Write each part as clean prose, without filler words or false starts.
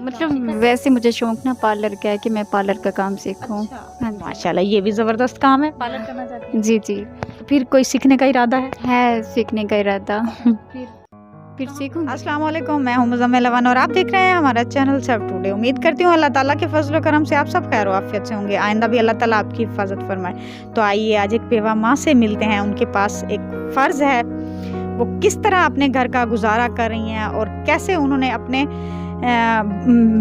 मतलब वैसे मुझे शौक ना पार्लर का है कि मैं पार्लर का काम सीखूं। हाँ जी। माशाल्लाह, ये भी ज़बरदस्त काम है, पार्लर करना चाहती हैं। जी जी, फिर कोई सीखने का इरादा है सीखने का इरादा। फिर सीखूंगी। अस्सलाम वालेकुम, मैं हूं मुज़म्मिल अवान और आप देख रहे हैं हमारा चैनल सब टुडे। उम्मीद करती हूँ अल्लाह ताला के फजल करम से आप सब खैर आफियत से होंगे। आइंदा भी अल्लाह ताला आपकी हिफाजत फरमाए। तो आइए आज एक बेवा माँ से मिलते हैं। उनके पास एक फ़र्ज़ है, वो किस तरह अपने घर का गुजारा कर रही हैं और कैसे उन्होंने अपने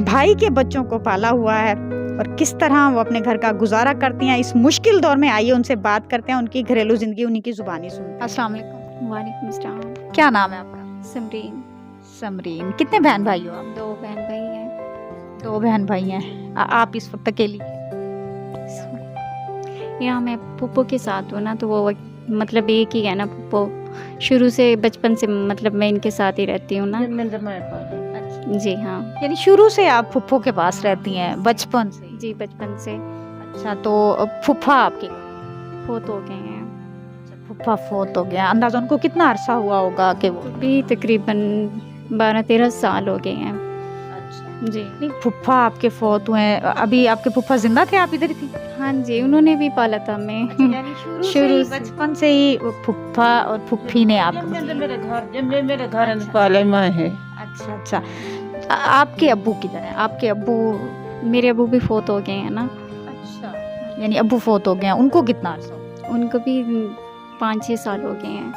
भाई के बच्चों को पाला हुआ है और किस तरह वो अपने घर का गुजारा करती हैं इस मुश्किल दौर में। आइए उनसे बात करते हैं, उनकी घरेलू ज़िंदगी उन्हीं की ज़ुबानी सुनते हैं। अस्सलाम वालेकुम। वालेकुम सलाम। क्या नाम है आपका? समरीन। समरीन। कितने बहन भाई हो आप? 2 बहन भाई हैं। 2 बहन भाई हैं। आप इस वक्त अकेली? यहाँ मैं पप्पो के साथ हूँ ना, तो वो मतलब एक ही है ना पप्पो। शुरू से बचपन से मतलब मैं इनके साथ ही रहती हूँ ना। जी हाँ। यानी शुरू से आप फुफ्फो के पास रहती हैं, बचपन से? जी बचपन से। अच्छा, तो फुफ्फा आपके फोत हो गए हैं। फुफ्फा फोत हो गया। अंदाज़ा उनको कितना अरसा हुआ होगा कि वो? अभी तकरीबन 12-13 साल हो गए हैं। अच्छा जी। नहीं, फुफ्फा आपके फोत हुए हैं, अभी आपके फुफ्फा जिंदा थे, आप इधर ही थी? हाँ जी, उन्होंने भी पाला था हमें। यानी शुरू से बचपन से ही फुफ्फा और फुफ्फी ने आपको? मेरे घर पाले माँ है। अच्छा अच्छा। आपके अब्बू किधर हैं? आपके अब्बू? मेरे अब्बू भी फोत हो गए हैं ना। अच्छा, यानी अब्बू फोत हो गए हैं। उनको कितना अर्सा हुआ? उनको भी 5-6 साल हो गए हैं।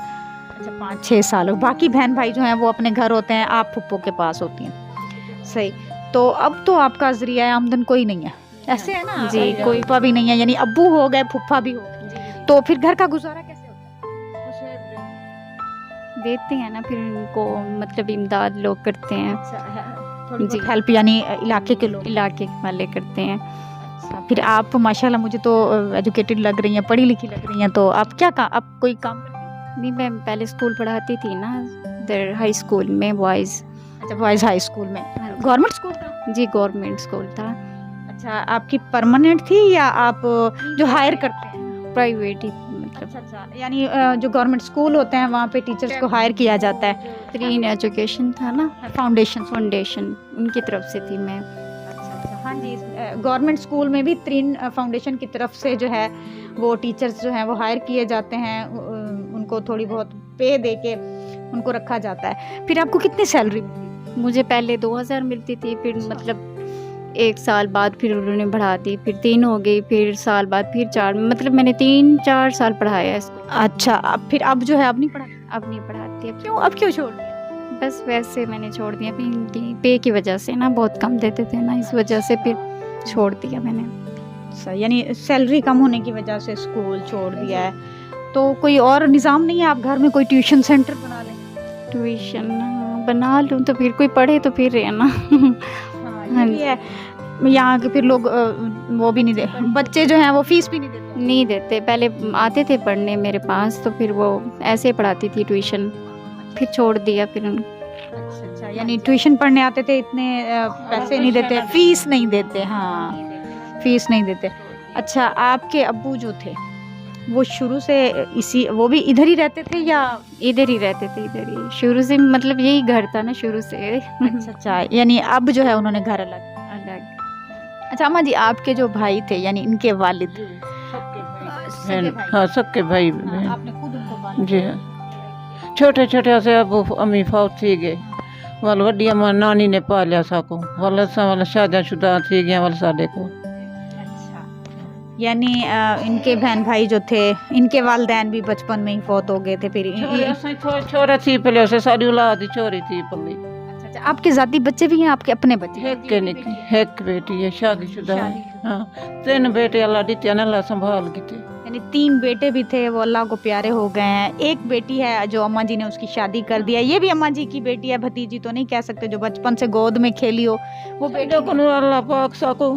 अच्छा, 5-6 साल हो। बाकी बहन भाई जो हैं वो अपने घर होते हैं, आप फुप्पो के पास होती हैं। सही। तो अब तो आपका ज़रिया आमदन कोई नहीं है, ऐसे है ना? जी, कोई फुप्पा भी नहीं है, यानी अब्बू हो गए, फुप्पा भी हो गए, तो फिर घर का गुजारा कैसे होता है? देते हैं ना फिर उनको, मतलब इमदाद लोग करते हैं। थोड़ी जी। बहुत हेल्प, यानी इलाके के लोग? इलाके वाले करते हैं। अच्छा, फिर आप माशाल्लाह मुझे तो एजुकेटेड लग रही हैं, पढ़ी लिखी लग रही हैं, तो आप क्या आप कोई काम करती हैं? नहीं, मैं पहले स्कूल पढ़ाती थी ना, इधर हाई स्कूल में बॉयज़। अच्छा, बॉयज़ हाई स्कूल में। गवर्नमेंट स्कूल था? जी गवर्नमेंट स्कूल था। अच्छा, आपकी परमानेंट थी या आप जो हायर करते हैं? प्राइवेट ही मतलब। अच्छा अच्छा, यानी जो गवर्नमेंट स्कूल होते हैं वहाँ पे टीचर्स को हायर किया जाता है? 3 एजुकेशन था ना, फाउंडेशन उनकी तरफ से थी मैं। अच्छा, हाँ जी। गवर्नमेंट स्कूल में भी 3 फाउंडेशन की तरफ से जो है वो टीचर्स जो हैं वो हायर किए जाते हैं, उनको थोड़ी बहुत पे दे के उनको रखा जाता है। फिर आपको कितनी सैलरी मिलती? मुझे पहले 2000 मिलती थी, फिर मतलब 1 साल बाद फिर उन्होंने बढ़ा दी, फिर 3 हो गई, फिर साल बाद फिर 4, मतलब मैंने 3-4 साल पढ़ाया है इसको। अच्छा, अब जो है अब नहीं पढ़ाती? अब नहीं पढ़ाती। अब क्यों? अब क्यों छोड़ दिया? बस वैसे मैंने छोड़ दिया, फिर पे की वजह से ना, बहुत कम देते थे ना, इस वजह से फिर छोड़ दिया मैंने। अच्छा, यानी सैलरी कम होने की वजह से स्कूल छोड़ दिया है। तो कोई और निज़ाम नहीं है, आप घर में कोई ट्यूशन सेंटर बना लें? ट्यूशन बना लूँ तो फिर कोई पढ़े तो फिर है ना। हाँ, ये भी है। यहाँ के फिर लोग वो भी नहीं दे, बच्चे जो हैं वो फीस भी नहीं देते? नहीं देते। पहले आते थे पढ़ने मेरे पास, तो फिर वो ऐसे पढ़ाती थी ट्यूशन, फिर छोड़ दिया फिर। अच्छा, यानी ट्यूशन पढ़ने आते थे, इतने पैसे नहीं देते, फीस नहीं देते? हाँ, फीस नहीं देते। अच्छा, आपके अब्बू जो थे वो शुरू से वो भी इधर ही रहते थे या? इधर ही रहते थे, इधर ही शुरू से, मतलब यही घर था ना शुरू से। अच्छा अच्छा, यानी अब जो है उन्होंने घर अलग? अच्छा अम्मा जी, आपके जो भाई थे यानी इनके वालिद? हाँ, सबके भाई आपने खुद उनको पाला? जी हाँ। छोटे छोटे से अब अम्मी फौत थी गए, वाल वड्डी अम्मा नानी ने पालिया साको, वाल शादीशुदा थी गया वाल साडे को। अच्छा, यानी इनके बहन भाई जो थे, इनके वालिदैन भी बचपन में ही फौत हो गए थे? फिर छोरा थी पहले उसे सारी औलाद छोरी थी पल्ली। अच्छा, आपके जाती बच्चे भी हैं? आपके अपने बच्चे? एक बेटी है, शादीशुदा है। हाँ, 3 बेटे अल्लाह दित्या ने अल्लाह संभाल के थे। यानी 3 बेटे भी थे, वो अल्लाह को प्यारे हो गए हैं। एक बेटी है जो अम्मा जी ने उसकी शादी कर दिया, ये भी अम्मा जी की बेटी है, भतीजी तो नहीं कह सकते, जो बचपन से गोद में खेली हो वो बेटी को अल्लाह पाक साको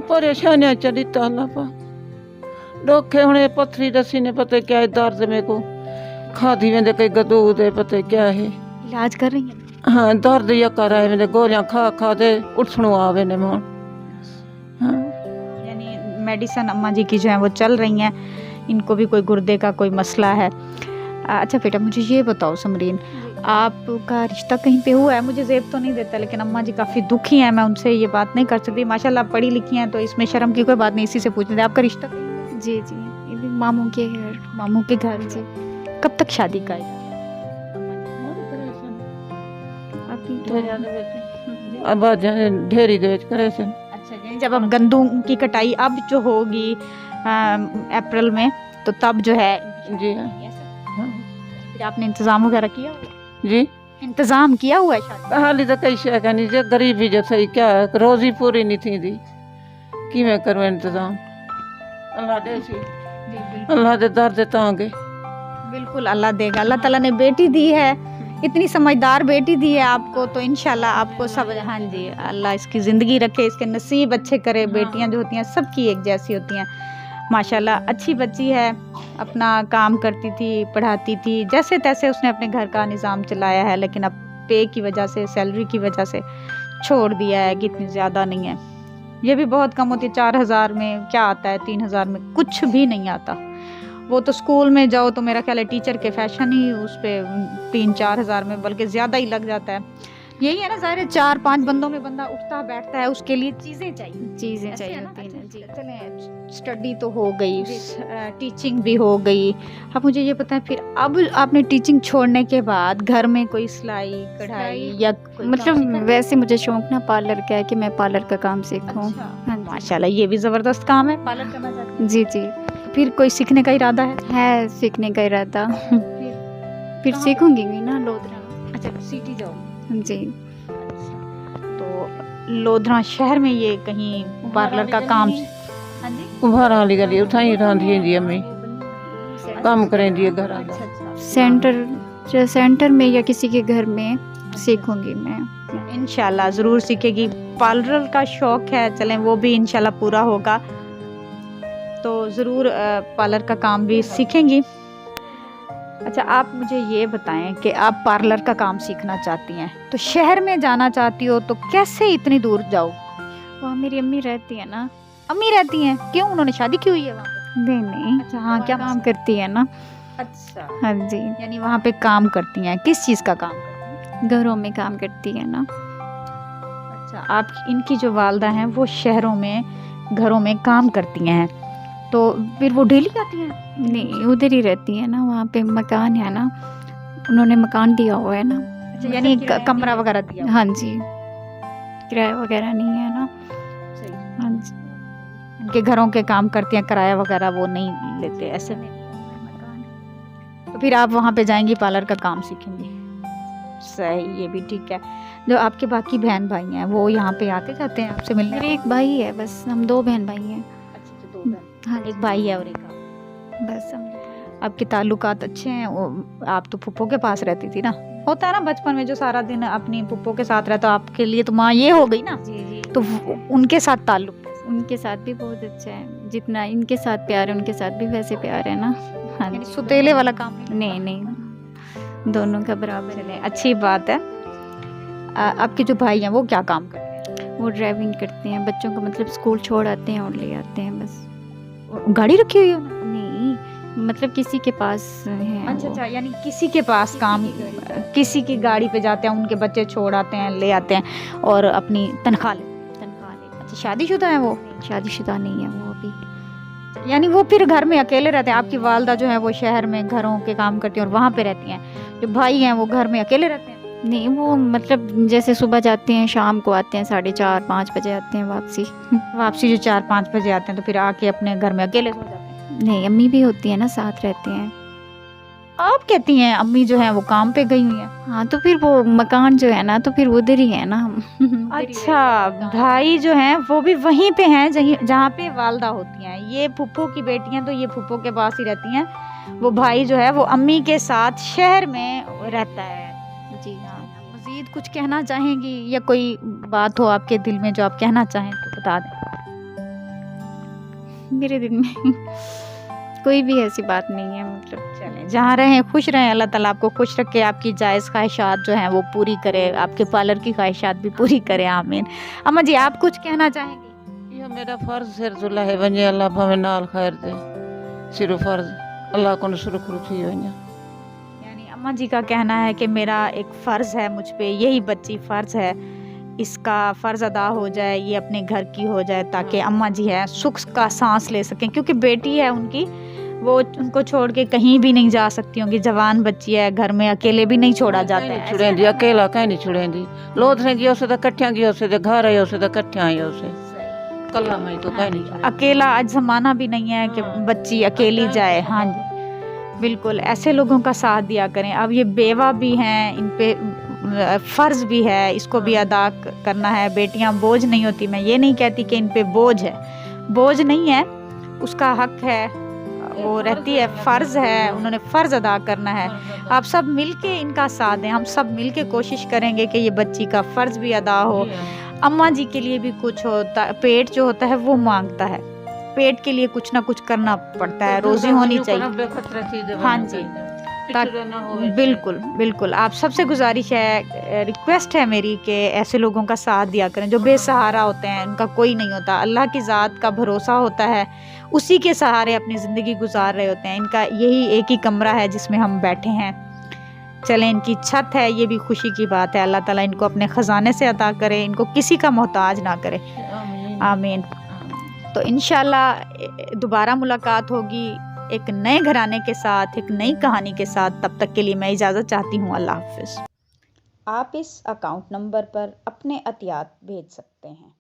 परेशानियां चली अल्लाह पाक डोखे हुने पत्थरी दसी ने पता क्या दर्द में को खादी में कई गदू दे पता क्या है। इलाज कर रही है? हाँ, दर्द या कर रहे मेरे गोलियां खा खा दे उठणो आवे ने मन। हाँ, यानी मेडिसिन अम्मा जी की जो है वो चल रही हैं, इनको भी कोई गुर्दे का कोई मसला है। अच्छा बेटा, मुझे ये बताओ समरीन, आपका रिश्ता कहीं पे हुआ है? मुझे जेब तो नहीं देता, लेकिन अम्मा जी काफ़ी दुखी हैं, मैं उनसे ये बात नहीं कर सकती। माशाल्लाह पढ़ी लिखी हैं, तो इसमें शर्म की कोई बात नहीं, इसी से पूछ लेते हैं। आपका रिश्ता जी जी, ये भी मामू के घर। मामू के घर जी, कब तक शादी का है? अभी तो अब ढेरी दे करे से अच्छा, यानी जब अब गंदम की कटाई अब जो होगी अप्रैल में, तो तब जो है जी हाँ। हाँ। फिर आपने इंतजाम वगैरह किया हुआ है? जी इंतजाम किया हुआ है शादी? हाली तो कई शे नहीं, जो गरीबी जो सही क्या है, रोजी पूरी नहीं थी दी कि मैं करूँ इंतजाम। अल्लाह दे सी, अल्लाह दे दर दे तांगे। बिल्कुल अल्लाह देगा। अल्लाह ताला ने बेटी दी है, इतनी समझदार बेटी दी है आपको, तो इंशाल्लाह आपको सब, हाँ जी, अल्लाह इसकी ज़िंदगी रखे, इसके नसीब अच्छे करे। बेटियां जो होती हैं सबकी एक जैसी होती हैं। माशाल्लाह अच्छी बच्ची है, अपना काम करती थी, पढ़ाती थी, जैसे तैसे उसने अपने घर का निज़ाम चलाया है, लेकिन अब पे की वजह से, सैलरी की वजह से छोड़ दिया है कि इतनी ज़्यादा नहीं है। ये भी बहुत कम होती है। 4,000 में क्या आता है, 3,000 में कुछ भी नहीं आता। वो तो स्कूल में जाओ तो मेरा ख्याल है टीचर के फैशन ही उस पर 3-4 हज़ार में, बल्कि ज़्यादा ही लग जाता है। यही है ना, ज़ाहिर है 4-5 बंदों में बंदा उठता बैठता है, उसके लिए चीज़ें चाहिए। चीज़ें ऐसे चाहिए है ना? होती हैं जी। चलें, स्टडी तो हो गई, टीचिंग भी हो गई। अब मुझे ये पता है, फिर अब आपने टीचिंग छोड़ने के बाद घर में कोई सिलाई कढ़ाई या कोई मतलब वैसे मुझे शौक ना पार्लर का है कि मैं पार्लर का काम सीखूं। अच्छा, हाँ जी। माशाल्लाह ये भी ज़बरदस्त काम है, पार्लर करना चाहती हैं? जी जी, फिर कोई सीखने का इरादा है सीखने का इरादा। फिर कहाँ पे? सीखूंगी भी ना लोधरा। अच्छा, सिटी जाओ। जी, तो लोधरा शहर में ये कहीं पार्लर का काम? हाँ जी, कुम्हार वाली गली उठाई रही जी अम्मी, काम करें दिए घर आ अच्छा अच्छा। सेंटर में या किसी के घर में सीखूंगी मैं। इंशाल्लाह ज़रूर सीखेगी। पार्लर का शौक है, चलें वो भी इंशाल्लाह पूरा होगा, तो ज़रूर पार्लर का काम भी सीखेंगी। अच्छा, आप मुझे ये बताएं कि आप पार्लर का काम सीखना चाहती हैं, तो शहर में जाना चाहती हो, तो कैसे इतनी दूर जाओ? वहाँ मेरी अम्मी रहती है ना। अम्मी रहती हैं? क्यों, उन्होंने शादी की हुई है वहाँ पे? नहीं नहीं, अच्छा, हाँ, क्या काम करती है ना। अच्छा, हाँ जी, यानी वहाँ पे काम करती हैं। किस चीज़ का काम करती हैं? घरों में काम करती है ना। अच्छा, आप इनकी जो वालदा हैं वो शहरों में घरों में काम करती हैं, तो फिर वो डेली आती हैं? नहीं, उधर ही रहती है ना, वहाँ पे मकान है ना, उन्होंने मकान दिया हुआ है ना। अच्छा, यानी कमरा वगैरह दिया हुआ है? हाँ जी, किराया वगैरह नहीं है ना। सही। हाँ जी, उनके घरों के काम करती हैं, किराया वगैरह वो नहीं लेते, ऐसे में? तो फिर आप वहाँ पे जाएंगी, पार्लर का काम सीखेंगी। सही, ये भी ठीक है। जो आपके बाकी बहन भाई हैं वो यहाँ पे आते जाते हैं आपसे मिलने? मेरे एक भाई है, बस हम 2 बहन भाई हैं। अच्छा, 2 बहन। हाँ एक भाई है और एक आप। बस हम आपके ताल्लुकात अच्छे हैं? आप तो फुप्पो के पास रहती थी ना? होता है ना बचपन में, जो सारा दिन अपनी फुप्पो के साथ रहता, आपके लिए तो माँ ये हो गई ना, जी जी, तो उनके साथ ताल्लुक? उनके साथ भी बहुत अच्छा है, जितना इनके साथ प्यार है उनके साथ भी वैसे प्यार है ना। हाँ यानी जी, सुतेले वाला काम नहीं नहीं, दोनों का बराबर है। चले, अच्छी बात है। आपके जो भाई हैं वो क्या काम करते हैं? वो ड्राइविंग करते हैं, बच्चों को मतलब स्कूल छोड़ आते हैं और ले आते हैं बस। गाड़ी रखी हुई है उन्होंने? नहीं, मतलब किसी के पास है। अच्छा वो। अच्छा, यानी किसी के पास काम, किसी की गाड़ी पे जाते हैं, उनके बच्चे छोड़ आते हैं, ले आते हैं और अपनी तनख्वाह लेते हैं। अच्छा, शादीशुदा है वो? शादीशुदा नहीं है वो अभी। यानी वो फिर घर में अकेले रहते हैं? आपकी वालदा जो है वो शहर में घरों के काम करती हैं और वहाँ पे रहती हैं, जो भाई हैं वो घर में अकेले रहते हैं? नहीं, वो मतलब जैसे सुबह जाते हैं, शाम को आते हैं, 4:30-5 बजे आते हैं वापसी। वापसी जो 4-5 बजे आते हैं, तो फिर आके अपने घर में अकेले सो जाते हैं? नहीं, अम्मी भी होती है ना, साथ रहते हैं। आप कहती हैं अम्मी जो है वो काम पे गई हुई हैं? हाँ, तो फिर वो मकान जो है ना, तो फिर उधर ही है ना हम। अच्छा, भाई जो हैं वो भी वहीं पे हैं जहाँ पे वालदा होती हैं। ये फुप्पो की बेटियां तो ये फुप्पो के पास ही रहती हैं, वो भाई जो है वो अम्मी के साथ शहर में रहता है। जी हाँ। मजीद कुछ कहना चाहेंगी या कोई बात हो आपके दिल में जो आप कहना चाहें तो बता दें? मेरे दिल में कोई भी ऐसी बात नहीं है, मतलब चलें, जहाँ रहें खुश रहें, अल्लाह ताला आपको खुश रखे, आपकी जायज़ ख्वाहिशात जो हैं वो पूरी करे, आपके पार्लर की ख्वाहिशात भी पूरी करे, आमीन। अम्मा जी, आप कुछ कहना चाहेंगी? ये मेरा फर्ज सिरजुल्ला है वने अल्लाह भावे नाल खैर दे, सिर्फ फर्ज अल्लाह को सुरख रुखी हो। यानी अम्मा जी का कहना है कि मेरा एक फ़र्ज़ है, मुझ पे यही बच्ची फ़र्ज़ है, इसका फ़र्ज़ अदा हो जाए, ये अपने घर की हो जाए, ताकि अम्मा जी है सुख का सांस ले सकें, क्योंकि बेटी है उनकी, वो उनको छोड़ के कहीं भी नहीं जा सकती होंगी। जवान बच्ची है, घर में अकेले भी नहीं छोड़ा जाता है। छुड़ेंदी अकेला कहीं नहीं छुड़ेंदी, लोधने गयो से तो कट्ठियां गयो से तो घर आयो से तो कट्ठियां आयो से कल्ला मैं तो कहीं नहीं छुड़ेंदी। अकेला आज ज़माना भी नहीं है कि बच्ची अकेली जाए। हाँ जी, बिल्कुल ऐसे लोगों का साथ दिया करें। अब ये बेवा भी हैं, इन पे फ़र्ज़ भी है, इसको भी अदा करना है। बेटियां बोझ नहीं होती, मैं ये नहीं कहती कि इन पे बोझ है, बोझ नहीं है, उसका हक है, वो रहती है, फ़र्ज़ है, उन्होंने फ़र्ज़ अदा करना है। आप सब मिलके इनका साथ दें, हम सब मिलके कोशिश करेंगे कि ये बच्ची का फ़र्ज़ भी अदा हो। अम्मा जी के लिए भी कुछ होता, पेट जो होता है वो मांगता है, पेट के लिए कुछ ना कुछ करना पड़ता है, रोज़ी होनी चाहिए। हाँ जी, बिल्कुल बिल्कुल, आप सबसे गुजारिश है, रिक्वेस्ट है मेरी कि ऐसे लोगों का साथ दिया करें जो बेसहारा होते हैं, उनका कोई नहीं होता, अल्लाह की ज़ात का भरोसा होता है, उसी के सहारे अपनी ज़िंदगी गुजार रहे होते हैं। इनका यही एक ही कमरा है जिसमें हम बैठे हैं, चलें इनकी छत है, ये भी खुशी की बात है। अल्लाह ताला इनको अपने ख़जाने से अता करे, इनको किसी का मोहताज ना करे, आमीन। तो इंशाल्लाह दोबारा मुलाकात होगी एक नए घराने के साथ, एक नई कहानी के साथ। तब तक के लिए मैं इजाज़त चाहती हूँ, अल्लाह हाफ़िज़। आप इस अकाउंट नंबर पर अपने अतियात भेज सकते हैं।